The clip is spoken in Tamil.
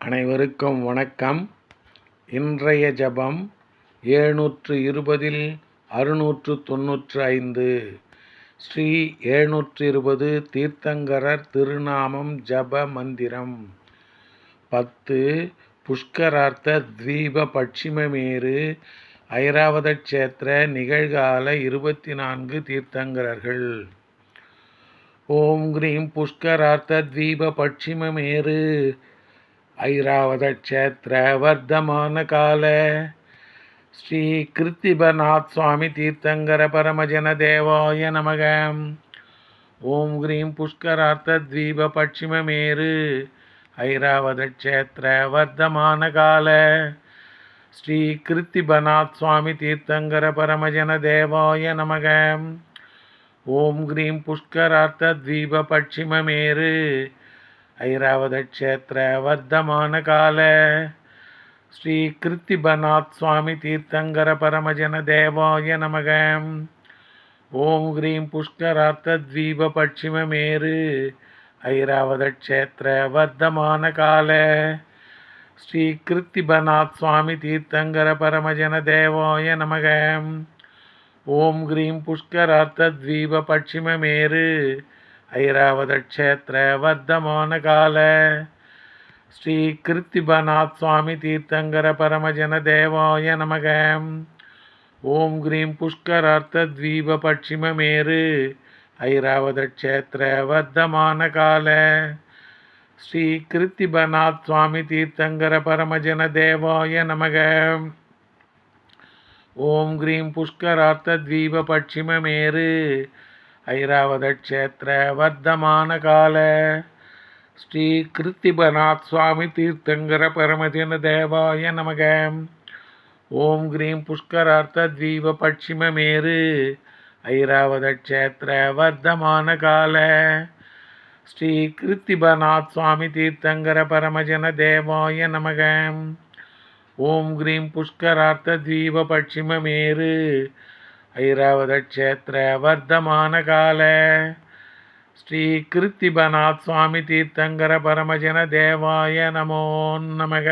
அனைவருக்கும் வணக்கம். இன்றைய ஜபம் 720 695. ஸ்ரீ 720 தீர்த்தங்கரர் திருநாமம் ஜப மந்திரம். 10 புஷ்கரார்த்த தீப பட்சிமமேரு ஐராவத க்ஷேத்திர நிகழ்கால 24 தீர்த்தங்கரர்கள். ஓம் கிரீம் புஷ்கரார்த்த தீப பட்சிமமேரு ஐராவத க்ஷேத்திர வர்த்தமான கால ஸ்ரீ கிருத்திபநாத் சுவாமி தீர்த்தங்கர பரமஜன தேவாய நமக. ஓம் கிரீம் புஷ்கரார்த்த தீப பட்சிமமேரு ஐராவத க்ஷேத்திர வர்த்தமான கால ஸ்ரீ கிருத்திபநாத் சுவாமி தீர்த்தங்கர பரமஜன தேவாய நமக. ஓம் கிரீம் புஷ்கரார்த்த தீப பட்சிமமேரு ஐராவத க்ஷேத்திர வர்த்தமான கால ஸ்ரீ கிருத்திபநாத் சுவாமி தீர்த்தங்கர பரமஜன தேவாய நமக. ஓம் கிரீம் புஷ்கரார்த்த தீப பட்சிமமேரு ஐராவத க்ஷேத்திர வர்த்தமான கால ஸ்ரீ கிருத்திபநாத் சுவாமி தீர்த்தங்கர பரமஜன தேவாய நமக. ஓம் கிரீம் புஷ்கரார்த்த தீப பட்சிமமேரு ஐராவத க்ஷேத்திர வர்த்தமான கால ஸ்ரீ கிருத்திபநாத் சுவாமி தீர்த்தங்கர பரமஜன தேவாய நமக. ஓம் கிரீம் புஷ்கரார்த்த தீப பட்சிமமேரு ஐராவத க்ஷேத்திர வர்த்தமான கால ஸ்ரீ கிருத்திபநாத் சுவாமி தீர்த்தங்கர பரமஜன தேவாய நமக. ஓம் கிரீம் புஷ்கரார்த்த தீப பட்சிமமேரு ஐராவத க்ஷேத்திர வர்த்தமான கால ஸ்ரீ கிருத்திபநாத் சுவாமி தீர்த்தங்கர பரமஜன தேவாய நமக. ஓம் கிரீம் புஷ்கரார்த்த தீப பட்சிமமேரு ஐராவத க்ஷேத்திர வர்த்தமான கால ஸ்ரீ கிருத்திபநாத் சுவாமி தீர்த்தங்கர பரமஜன தேவாய நமக. ஓம் கிரீம் புஷ்கரார்த்த தீப பட்சிமமேரு ஐராவத க்ஷேத்திர வர்த்தமான கால ஸ்ரீ கிருத்திபநாத் சுவாமி தீர்த்தங்கர பரமஜன தேவாய நமோ நமக.